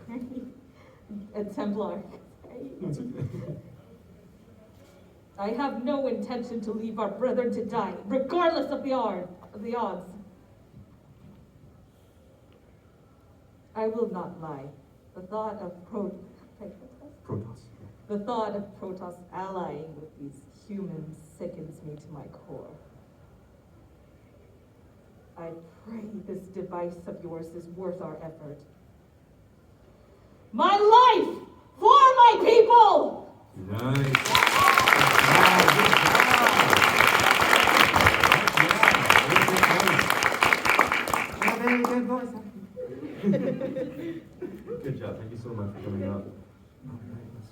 Speaker 10: Templar.
Speaker 1: That's okay.
Speaker 10: I have no intention to leave our brethren to die, regardless of the odds. I will not lie. The thought of
Speaker 1: Protoss.
Speaker 10: The thought of Protoss allying with these humans sickens me to my core. I pray this device of yours is worth our effort. My life for my people!
Speaker 1: Nice. Very good voice. Good job. Thank you so much for coming up. All right, let's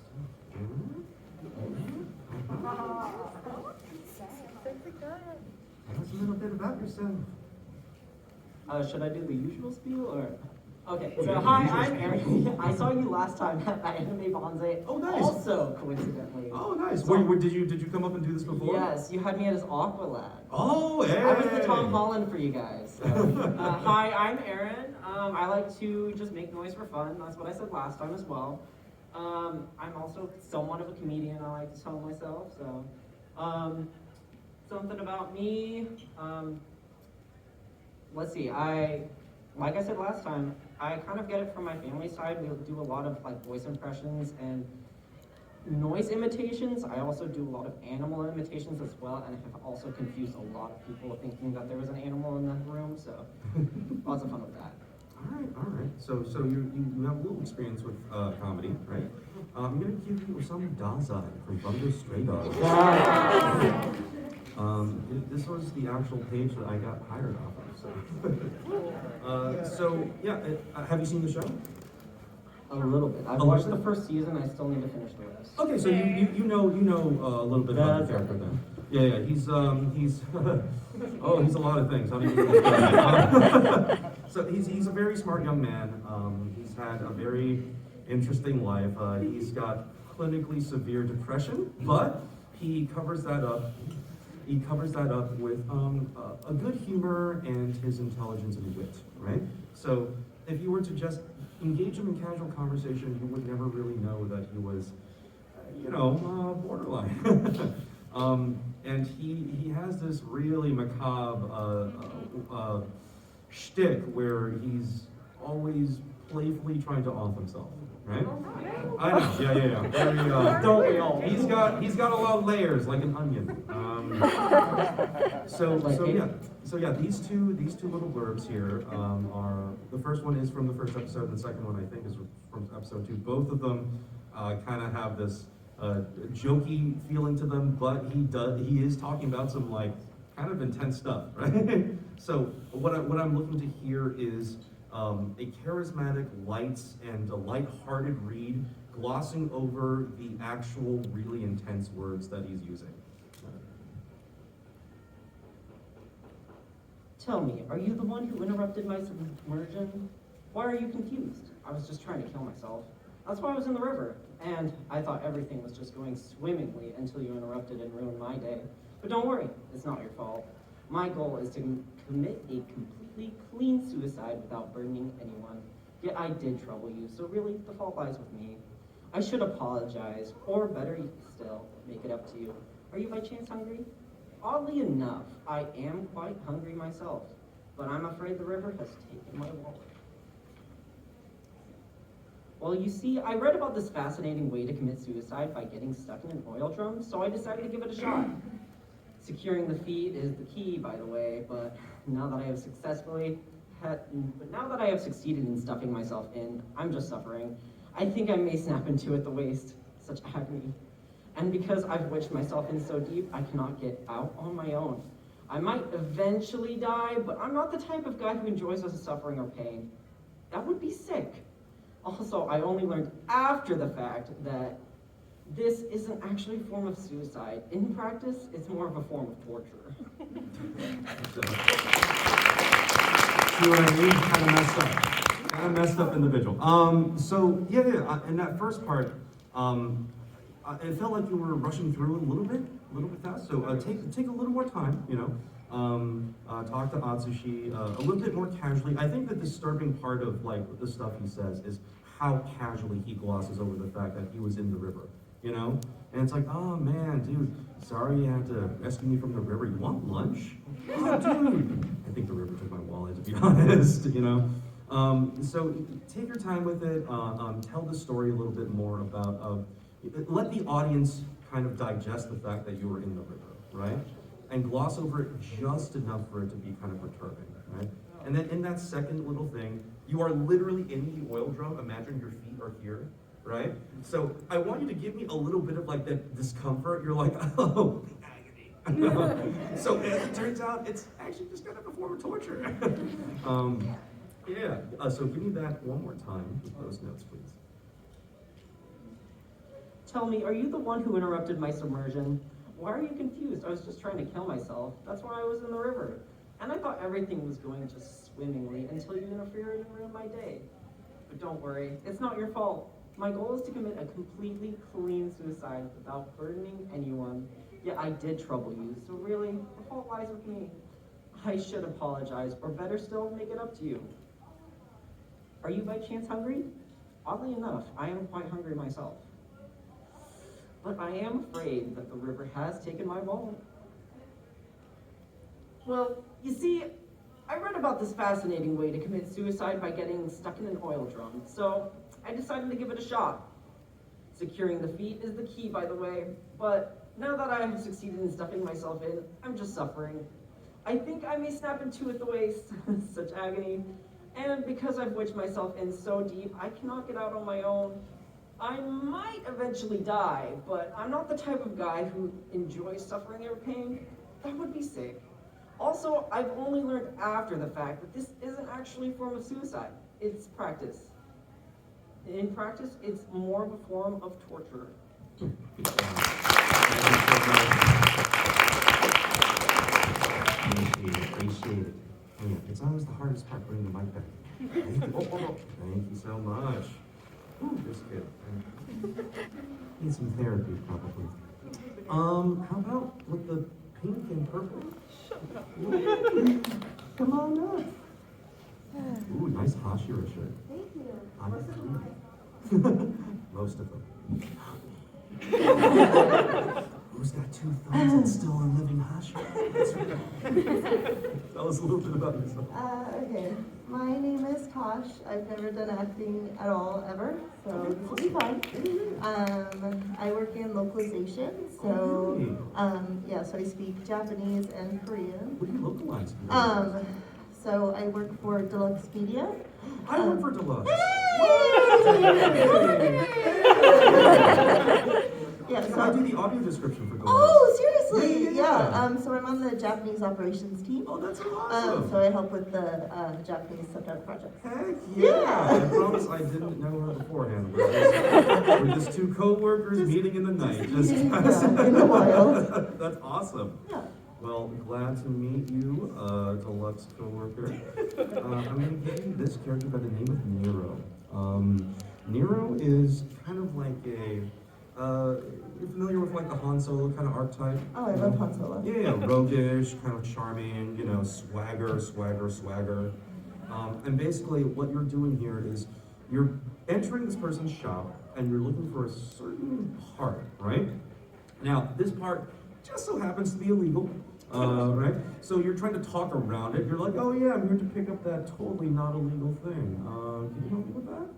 Speaker 1: Tell us a little bit about yourself.
Speaker 11: Should I do the usual spiel or? Okay,
Speaker 1: Oh,
Speaker 11: so
Speaker 1: yeah,
Speaker 11: hi,
Speaker 1: usual
Speaker 11: I'm
Speaker 1: spiel.
Speaker 11: Aaron. I saw you last time at Anime Bonsai.
Speaker 1: Oh, nice.
Speaker 11: Also, coincidentally.
Speaker 1: Oh, nice.
Speaker 11: So-
Speaker 1: Did you come up and do this before?
Speaker 11: Yes, you had me at his Aqua Lab.
Speaker 1: Oh, hey.
Speaker 11: I was the Tom Holland for you guys. So. Hi, I'm Aaron. I like to just make noise for fun. That's what I said last time as well. I'm also somewhat of a comedian, I like to tell myself. So, something about me. Let's see. Like I said last time, I kind of get it from my family side. We do a lot of like voice impressions and noise imitations. I also do a lot of animal imitations as well, and I have also confused a lot of people thinking that there was an animal in the room, so lots of fun with that.
Speaker 1: All right. So you have a little experience with comedy, right? I'm gonna give you some Dazai from Thunder Stray Dogs. This was the actual page that I got hired off of. So yeah, have you seen the show?
Speaker 11: A little bit. I've
Speaker 1: A
Speaker 11: watched
Speaker 1: little
Speaker 11: the first season. I still need to finish the rest.
Speaker 1: Okay, so you know a little bit about the
Speaker 11: That's
Speaker 1: character then. Yeah. He's he's a lot of things. How do you So he's a very smart young man. He's had a very interesting life. He's got clinically severe depression, but he covers that up. He covers that up with a good humor and his intelligence and wit, right? So if you were to just engage him in casual conversation, you would never really know that he was, borderline. And he has this really macabre shtick where he's always playfully trying to off himself, right? I know, yeah. Very,
Speaker 11: Don't we all?
Speaker 1: He's got a lot of layers, like an onion. So yeah, these two little blurbs here are, the first one is from the first episode, and the second one I think is from episode 2. Both of them kind of have this jokey feeling to them, but he is talking about some like kind of intense stuff, right? So what I'm looking to hear is a charismatic, light, and a light-hearted read, glossing over the actual really intense words that he's using.
Speaker 11: Tell me, are you the one who interrupted my submersion? Why are you confused? I was just trying to kill myself. That's why I was in the river, and I thought everything was just going swimmingly until you interrupted and ruined my day. But don't worry, it's not your fault. My goal is to commit a completely clean suicide without burdening anyone. Yet I did trouble you, so really, the fault lies with me. I should apologize, or better still, make it up to you. Are you by chance hungry? Oddly enough, I am quite hungry myself, but I'm afraid the river has taken my wallet. Well, you see, I read about this fascinating way to commit suicide by getting stuck in an oil drum, so I decided to give it a shot. Securing the feet is the key, by the way, but now that I have succeeded in stuffing myself in, I'm just suffering. I think I may snap into at the waist. Such agony. And because I've wedged myself in so deep, I cannot get out on my own. I might eventually die, but I'm not the type of guy who enjoys the suffering or pain. That would be sick. Also, I only learned after the fact that this isn't actually a form of suicide. In practice, it's more of a form of torture.
Speaker 1: See what I mean? Kind of messed up individual. So yeah, in that first part, it felt like you were rushing through it a little bit. little bit fast. So take a little more time, you know. Talk to Atsushi a little bit more casually. I think the disturbing part of like the stuff he says is how casually he glosses over the fact that he was in the river, you know? And it's like, oh man, dude, sorry you had to rescue me from the river. You want lunch? Oh, dude. I think the river took my wallet, to be honest, you know? So take your time with it. Tell the story a little bit more about, let the audience kind of digest the fact that you were in the river, right? And gloss over it just enough for it to be kind of perturbing, right? And then in that second little thing, you are literally in the oil drum. Imagine your feet are here, right? So I want you to give me a little bit of like that discomfort. You're like, oh, agony. So as it turns out, it's actually just kind of a form of torture. So give me that one more time with those notes, please.
Speaker 11: Tell me, are you the one who interrupted my submersion? Why are you confused? I was just trying to kill myself. That's why I was in the river. And I thought everything was going just swimmingly until you interfered and ruined my day. But don't worry, it's not your fault. My goal is to commit a completely clean suicide without burdening anyone. Yet I did trouble you, so really, the fault lies with me. I should apologize, or better still, make it up to you. Are you by chance hungry? Oddly enough, I am quite hungry myself. But I am afraid that the river has taken my wallet. Well, you see, I read about this fascinating way to commit suicide by getting stuck in an oil drum, so I decided to give it a shot. Securing the feet is the key, by the way, but now that I have succeeded in stuffing myself in, I'm just suffering. I think I may snap in two at the waist, such agony, and because I've wedged myself in so deep, I cannot get out on my own. I might eventually die, but I'm not the type of guy who enjoys suffering or pain. That would be sick. Also, I've only learned after the fact that this isn't actually a form of suicide. It's practice. In practice, it's more of a form of torture.
Speaker 1: Appreciate it. Yeah, it's always the hardest part, putting the mic back. Thank you so much. Ooh, this kid. Need some therapy, probably. How about with the pink and purple? Come on up. Ooh, nice Hashira shirt.
Speaker 3: Thank you.
Speaker 1: Most of them. Who's got two thumbs and still a living Hashira? That's right. Tell us a little bit about yourself.
Speaker 12: Okay, my name is Tosh. I've never done acting at all, ever, so this will be fun. I work in localization, so, so I speak Japanese and Korean.
Speaker 1: What do you localize?
Speaker 12: So I work for Deluxe Media.
Speaker 1: I work for Deluxe.
Speaker 12: Yeah, so
Speaker 1: I do the audio description for Deluxe.
Speaker 12: Oh, seriously?
Speaker 1: Yeah.
Speaker 12: So I'm on the Japanese operations team.
Speaker 1: Oh, that's awesome.
Speaker 12: So I help with the Japanese subtitle projects.
Speaker 1: Heck yeah! I promise I didn't know her beforehand. We're just two co-workers meeting in the night. Just
Speaker 12: in the wild.
Speaker 1: That's awesome.
Speaker 12: Yeah.
Speaker 1: Well, glad to meet you, Deluxe co-worker. I'm going to give you this character by the name of Nero. Nero is kind of like a, you're familiar with like the Han Solo kind of archetype?
Speaker 12: Oh, I love Han Solo.
Speaker 1: Yeah, roguish, kind of charming, you know, swagger. And basically what you're doing here is you're entering this person's shop and you're looking for a certain part, right? Now, this part just so happens to be illegal, right? So you're trying to talk around it. You're like, oh yeah, I'm here to pick up that totally not illegal thing. Can you help me with that?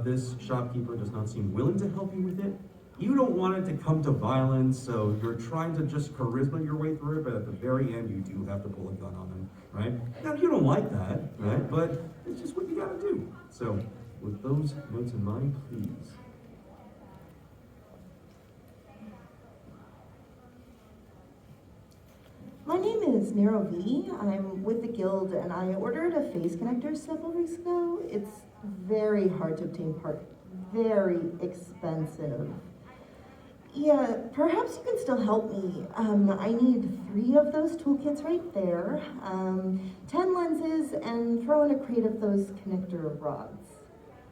Speaker 1: This shopkeeper does not seem willing to help you with it. You don't want it to come to violence, so you're trying to just charisma your way through it, but at the very end, you do have to pull a gun on him, right? Now, you don't like that, right? But it's just what you gotta do. So, with those notes in mind, please.
Speaker 12: My name is Nero V. I'm with the Guild, and I ordered a face connector several weeks ago. It's very hard to obtain part, very expensive. Yeah, perhaps you can still help me. I need 3 of those toolkits right there, 10 lenses, and throw in a crate of those connector rods.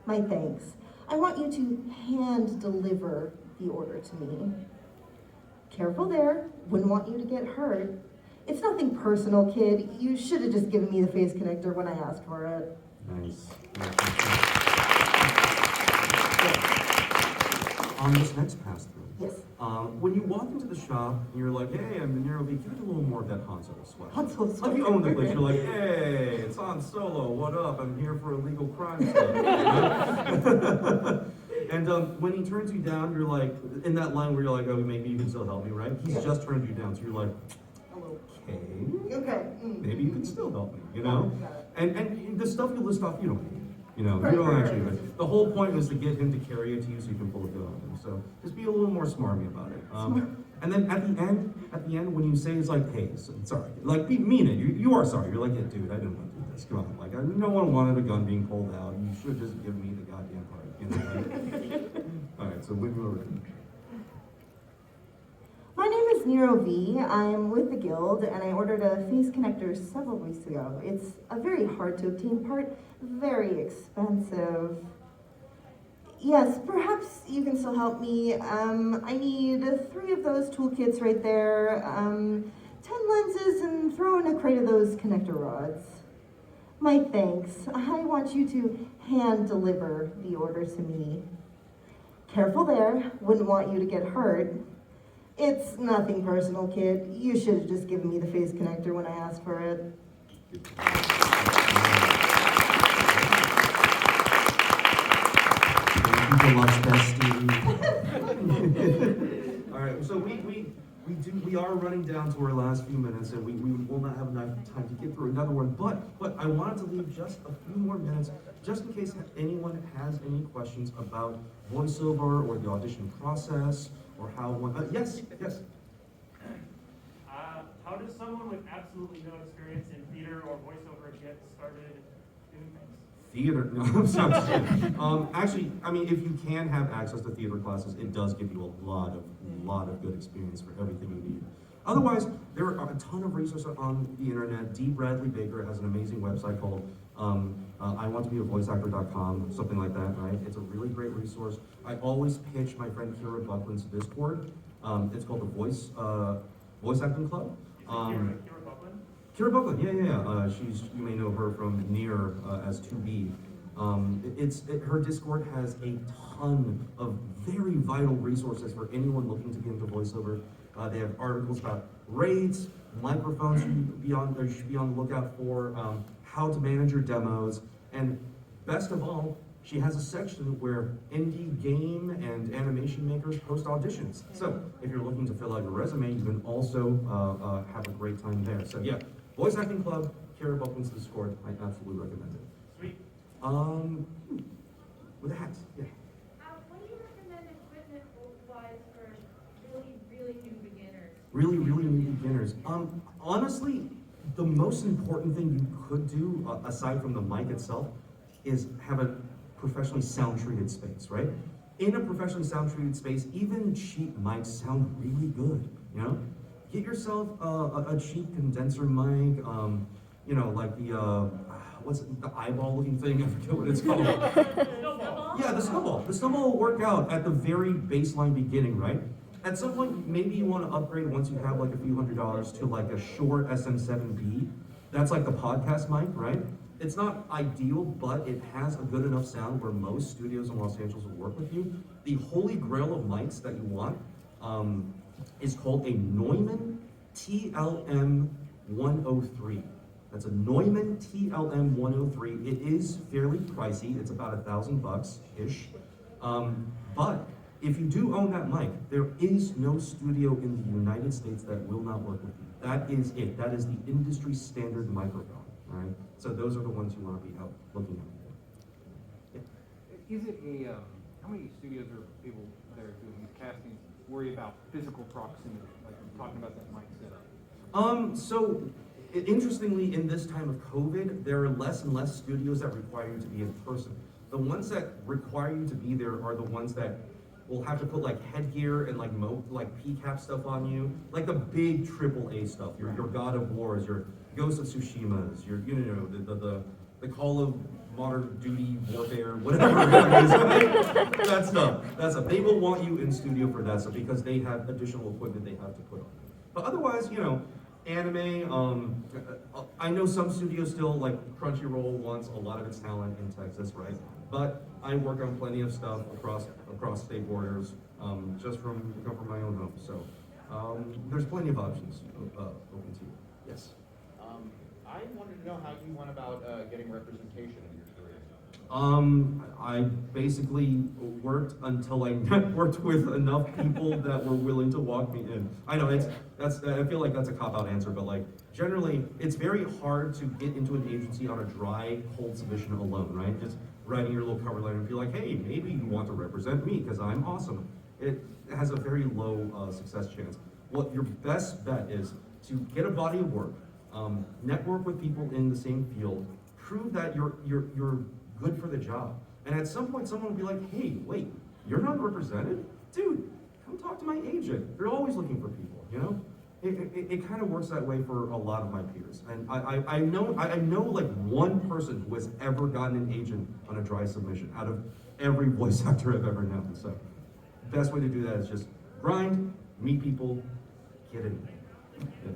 Speaker 12: My thanks. I want you to hand deliver the order to me. Careful there, wouldn't want you to get hurt. It's nothing personal, kid. You should have just given me the face connector when I asked for it.
Speaker 1: Nice. On this next pass-through,
Speaker 12: Yes.
Speaker 1: when you walk into the shop and you're like, hey, I'm the Nero V, give it a little more of that Han Solo swag.
Speaker 12: Han Solo swag.
Speaker 1: Like you own the place, you're like, hey, it's Han Solo, what up? I'm here for illegal crime stuff. And when he turns you down, you're like, in that line where you're like, oh, maybe you can still help me, right? He's just turned you down, so you're like, okay,
Speaker 12: Okay.
Speaker 1: maybe you can still help me, you know? And the stuff you list off, you don't need. You know,
Speaker 12: Right,
Speaker 1: you don't
Speaker 12: right,
Speaker 1: actually.
Speaker 12: right.
Speaker 1: The whole point was to get him to carry it to you so you can pull a gun on him. So just be a little more smarmy about it. And then at the end, when you say it's like, hey, sorry, like mean it. You are sorry. You're like, yeah, dude, I didn't want to do this. Come on, like no one wanted a gun being pulled out. You should just give me the goddamn part. You know. All right, so when we're ready.
Speaker 12: My name is Nero V. I'm with the Guild, and I ordered a face connector several weeks ago. It's a very hard to obtain part, very expensive. Yes, perhaps you can still help me. I need 3 of those toolkits right there, 10 lenses, and throw in a crate of those connector rods. My thanks. I want you to hand deliver the order to me. Careful there, wouldn't want you to get hurt. It's nothing personal, kid. You should have just given me the face connector when I asked for it.
Speaker 1: All right, so we are running down to our last few minutes, and we will not have enough time to get through another one. But I wanted to leave just a few more minutes, just in case anyone has any questions about voiceover or the audition process, or how one. Yes.
Speaker 13: How does someone with absolutely no experience in theater or voiceover get started doing things?
Speaker 1: Theater? No, I'm sorry. Actually, I mean, if you can have access to theater classes, it does give you a lot of good experience for everything you need. Otherwise, there are a ton of resources on the internet. D. Bradley Baker has an amazing website called iwanttobeavoiceactor.com, something like that, right? It's a really great resource. I always pitch my friend Kira Buckland's Discord. It's called the Voice Acting Club. Kira Buckland, yeah. You may know her from Near as 2B. Her Discord has a ton of very vital resources for anyone looking to get into voiceover. They have articles about raids, microphones you should be on the lookout for, how to manage your demos, and best of all, she has a section where indie game and animation makers post auditions. So if you're looking to fill out your resume, you can also have a great time there. So yeah, Voice Acting Club, Kara Buckland's Discord, I absolutely recommend it.
Speaker 13: Sweet.
Speaker 1: With a hat, yeah.
Speaker 2: What do you recommend equipment-wise for really new beginners?
Speaker 1: Really new beginners. Honestly, the most important thing you could do, aside from the mic itself, is have a professionally sound-treated space, right? In a professionally sound-treated space, even cheap mics sound really good, you know? Get yourself a cheap condenser mic, like what's it, the eyeball-looking thing? I forget what it's called. Yeah, the snowball. The snowball will work out at the very baseline beginning, right? At some point, maybe you want to upgrade once you have like a few $100s to like a Shure SM7B. That's like the podcast mic, right? It's not ideal, but it has a good enough sound where most studios in Los Angeles will work with you. The holy grail of mics that you want is called a Neumann TLM-103. That's a Neumann TLM-103. It is fairly pricey. It's about $1,000-ish. But if you do own that mic, there is no studio in the United States that will not work with you. That is it. That is the industry standard microphone. All right. So those are the ones you want to be out looking at.
Speaker 14: Yeah. Is it how many studios or people that are doing these castings worry about physical proximity, like I'm talking about that mic setup?
Speaker 1: So interestingly, in this time of COVID, there are less and less studios that require you to be in person. The ones that require you to be there are the ones that will have to put like headgear and like PCAP stuff on you, like the big AAA stuff. Your God of Wars, your Ghost of Tsushima's, your the the Call of Modern Duty Warfare, whatever it is, right? That stuff. They will want you in studio for that stuff because they have additional equipment they have to put on. But otherwise, you know, anime, I know some studios still, like Crunchyroll wants a lot of its talent in Texas, right? But I work on plenty of stuff across state borders, just from my own home. So there's plenty of options open to you. Yes.
Speaker 15: I wanted to know how you went about getting representation in your career.
Speaker 1: I basically worked until I networked with enough people that were willing to walk me in. I know I feel like that's a cop-out answer, but like generally, it's very hard to get into an agency on a dry, cold submission alone, right? Just writing your little cover letter and be like, hey, maybe you want to represent me because I'm awesome. It has a very low success chance. What your best bet is to get a body of work, network with people in the same field, prove that you're good for the job. And at some point, someone will be like, hey, wait, you're not represented? Dude, come talk to my agent. They're always looking for people, you know? It kind of works that way for a lot of my peers. And I know like one person who has ever gotten an agent on a dry submission out of every voice actor I've ever known. So the best way to do that is just grind, meet people, get in. Yeah.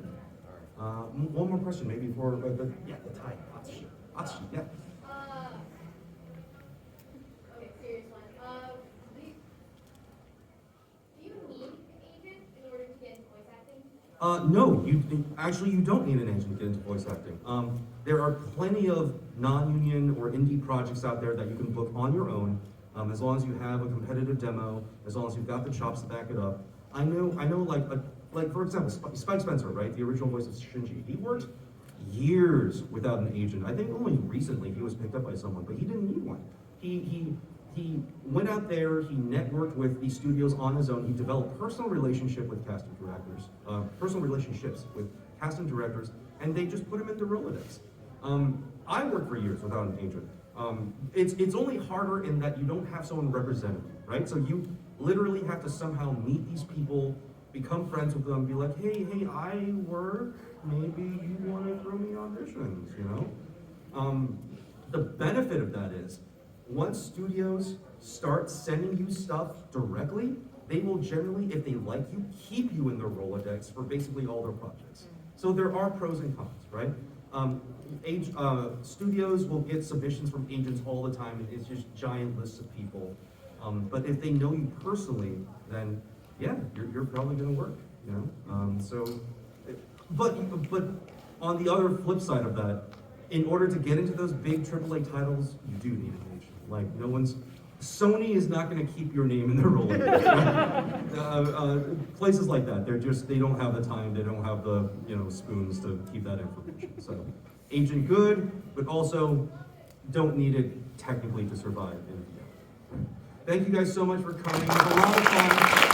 Speaker 1: One more question, maybe for the tie. Atsushi, yeah.
Speaker 3: Okay, serious one. Do you need an agent in order to get into voice acting?
Speaker 1: No, you don't need an agent to get into voice acting. There are plenty of non-union or indie projects out there that you can book on your own, as long as you have a competitive demo, as long as you've got the chops to back it up. I know, like for example, Spike Spencer, right, the original voice of Shinji. He worked years without an agent. I think only recently he was picked up by someone, but he didn't need one. He went out there, he networked with these studios on his own, he developed personal relationships with casting directors, and they just put him into Rolodex. I worked for years without an agent. It's only harder in that you don't have someone representing you, right? So you literally have to somehow meet these people, become friends with them, be like, hey, I work, maybe you want to throw me auditions, you know? The benefit of that is, once studios start sending you stuff directly, they will generally, if they like you, keep you in their Rolodex for basically all their projects. So there are pros and cons, right? Studios will get submissions from agents all the time, and it's just giant lists of people. But if they know you personally, then yeah, you're probably gonna work, you know? But on the other flip side of that, in order to get into those big AAA titles, you do need an agent. Like Sony is not gonna keep your name in their Rolodex. Right? Places like that, they don't have the time, they don't have the, you know, spoons to keep that information. So, agent good, but also don't need it technically to survive in the end. Thank you guys so much for coming. It was a lot of fun.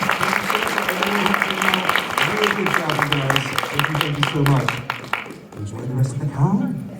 Speaker 1: Thank you so much for everyone who came out. Really good job, you guys. Thank you so much. Enjoy the rest of the con.